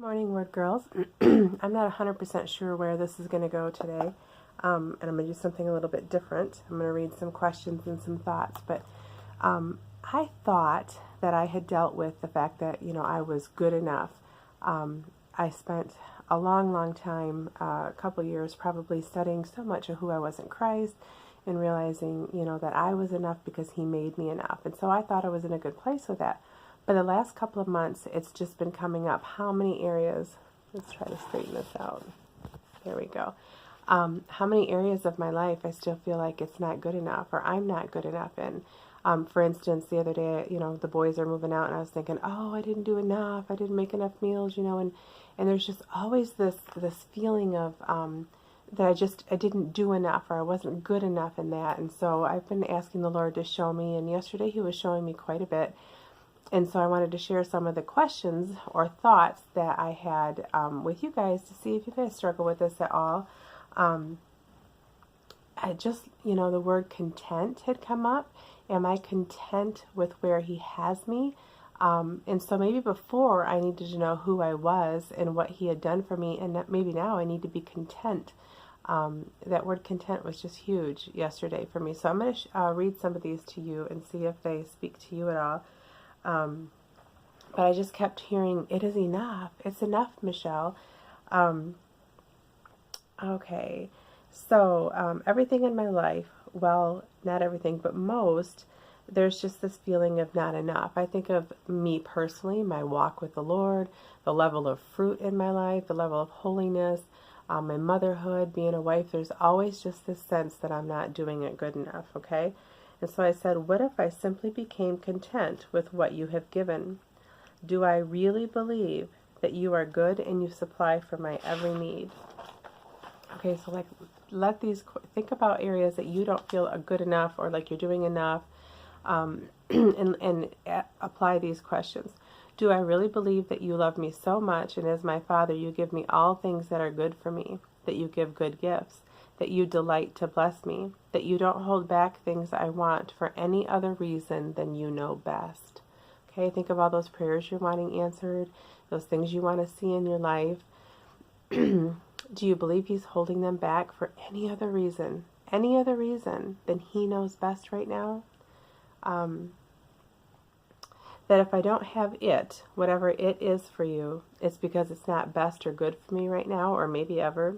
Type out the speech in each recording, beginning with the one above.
Morning, Word Girls. I'm not 100% sure where this is going to go today, and I'm going to do something a little bit different. I'm going to read some questions and some thoughts, but I thought that I had dealt with the fact that, I was good enough. I spent a long time, a couple years probably, studying so much of who I was in Christ and realizing, that I was enough because He made me enough. And so I thought I was in a good place with that. But the last couple of months, it's just been coming up. How many areas? Let's try to straighten this out. There we go. How many areas of my life I still feel like it's not good enough, or I'm not good enough in. For instance, the other day, the boys are moving out, and I was thinking, oh, I didn't do enough. I didn't make enough meals, and there's just always this feeling of that I didn't do enough, or I wasn't good enough in that. And so I've been asking the Lord to show me, and yesterday He was showing me quite a bit. And so I wanted to share some of the questions or thoughts that I had with you guys to see if you guys struggle with this at all. I just, the word content had come up. Am I content with where He has me? And so maybe before I needed to know who I was and what He had done for me, and maybe now I need to be content. That word content was just huge yesterday for me. So I'm going to read some of these to you and see if they speak to you at all. But I just kept hearing, it is enough. It's enough, Michelle. Okay. So, everything in my life, well, not everything, but most, there's just this feeling of not enough. I think of me personally, my walk with the Lord, the level of fruit in my life, the level of holiness, my motherhood, being a wife. There's always just this sense that I'm not doing it good enough, okay? And so I said, what if I simply became content with what you have given? Do I really believe that you are good and you supply for my every need? Okay, so think about areas that you don't feel are good enough or like you're doing enough, and apply these questions. Do I really believe that you love me so much, and as my Father you give me all things that are good for me, that you give good gifts, that you delight to bless me, that you don't hold back things I want for any other reason than you know best? Okay, think of all those prayers you're wanting answered, those things you want to see in your life. Do you believe He's holding them back for any other reason than He knows best right now? That if I don't have it, whatever it is for you, it's because it's not best or good for me right now, or maybe ever.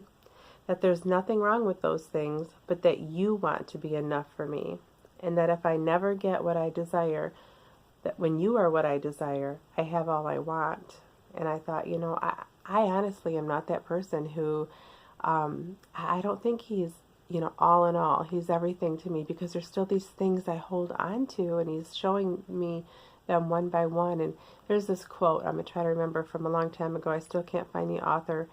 That there's nothing wrong with those things, but that you want to be enough for me. And that if I never get what I desire, that when you are what I desire, I have all I want. And I thought, I honestly am not that person who, I don't think He's, all in all. He's everything to me, because there's still these things I hold on to, and He's showing me them one by one. And there's this quote I'm going to try to remember from a long time ago. I still can't find the author.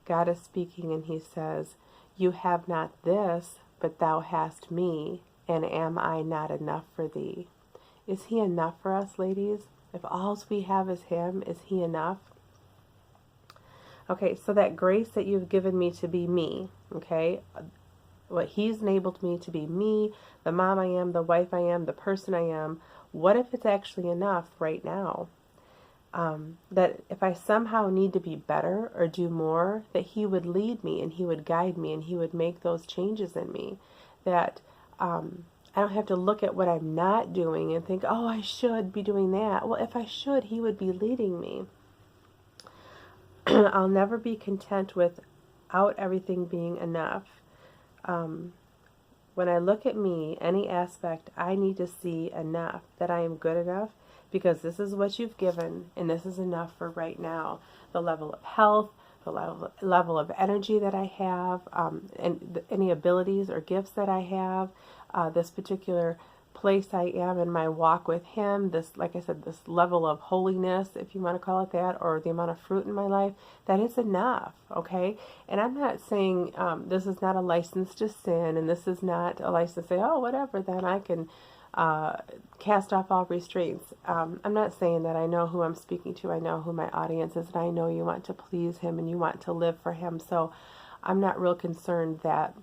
God is speaking, and He says, you have not this, but thou hast me, and am I not enough for thee? Is He enough for us, ladies? If all we have is Him, is He enough? Okay, so that grace that you've given me to be me, okay, what He's enabled me to be me, the mom I am, the wife I am, the person I am, what if it's actually enough right now? That if I somehow need to be better or do more, that He would lead me and He would guide me and He would make those changes in me. That I don't have to look at what I'm not doing and think, oh, I should be doing that. Well, if I should, He would be leading me. I'll never be content without everything being enough. When I look at me, any aspect, I need to see enough, that I am good enough, because this is what you've given, and this is enough for right now. The level of health, the level of energy that I have, and any abilities or gifts that I have, this particular place I am in my walk with Him, this, like I said, this level of holiness, if you want to call it that, or the amount of fruit in my life, that is enough, okay? And I'm not saying this is not a license to sin, and this is not a license to say, oh, whatever, then I can cast off all restraints. I'm not saying that. I know who I'm speaking to. I know who my audience is, and I know you want to please Him and you want to live for Him. So I'm not real concerned that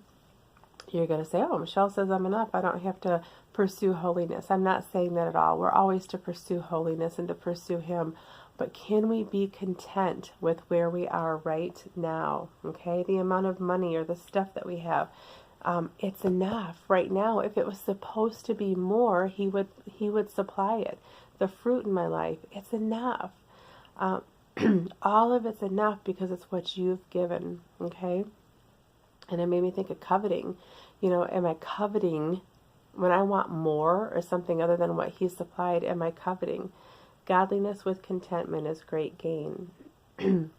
you're going to say, oh, Michelle says I'm enough, I don't have to pursue holiness. I'm not saying that at all. We're always to pursue holiness and to pursue Him But can we be content with where we are right now? Okay, the amount of money or the stuff that we have, it's enough right now. If it was supposed to be more, he would supply it. The fruit in my life, it's enough. All of it's enough because it's what you've given. Okay, and it made me think of coveting. You know, am I coveting when I want more or something other than what he supplied? Am I coveting? Godliness with contentment is great gain. Hebrews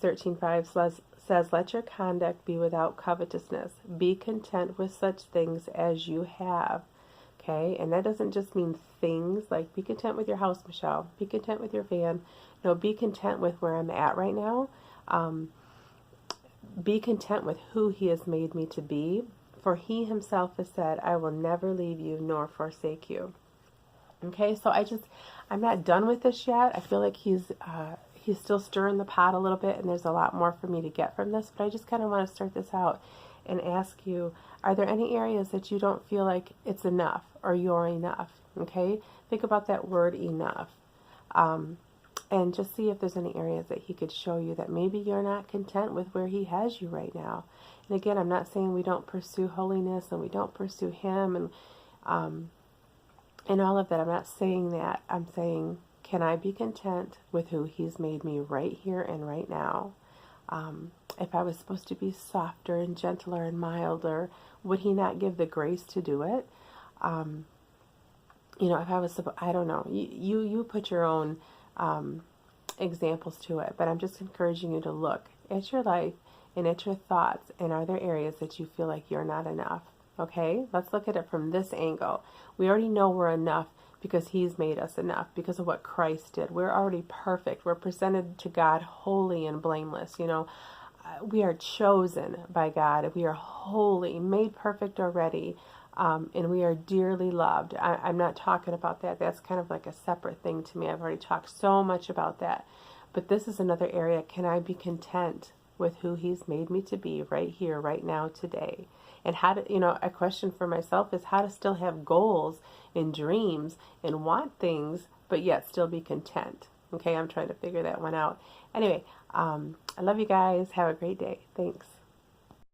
13:5 says, let your conduct be without covetousness. Be content with such things as you have. Okay, and that doesn't just mean things, like be content with your house, Michelle. Be content with your van. No, be content with where I'm at right now. Be content with who he has made me to be. For he himself has said, I will never leave you nor forsake you. Okay, so I'm not done with this yet. I feel like he's still stirring the pot a little bit, and there's a lot more for me to get from this, but I just kind of want to start this out and ask you, are there any areas that you don't feel like it's enough or you're enough? Okay, think about that word enough, and just see if there's any areas that he could show you that maybe you're not content with where he has you right now. And again, I'm not saying we don't pursue holiness and we don't pursue him and all of that. I'm not saying that. I'm saying, can I be content with who he's made me right here and right now? If I was supposed to be softer and gentler and milder, would he not give the grace to do it? You know, if I was, I don't know, you put your own examples to it, but I'm just encouraging you to look at your life and at your thoughts, and are there areas that you feel like you're not enough? Okay, let's look at it from this angle. We already know we're enough because he's made us enough, because of what Christ did. We're already perfect. We're presented to God holy and blameless. You know, we are chosen by God. We are holy, made perfect already, and we are dearly loved. I'm not talking about that. That's kind of like a separate thing to me. I've already talked so much about that. But this is another area. Can I be content with who he's made me to be right here, right now, today? And how to, you know, a question for myself is how to still have goals and dreams and want things, but yet still be content. Okay, I'm trying to figure that one out. Anyway, I love you guys. Have a great day. Thanks.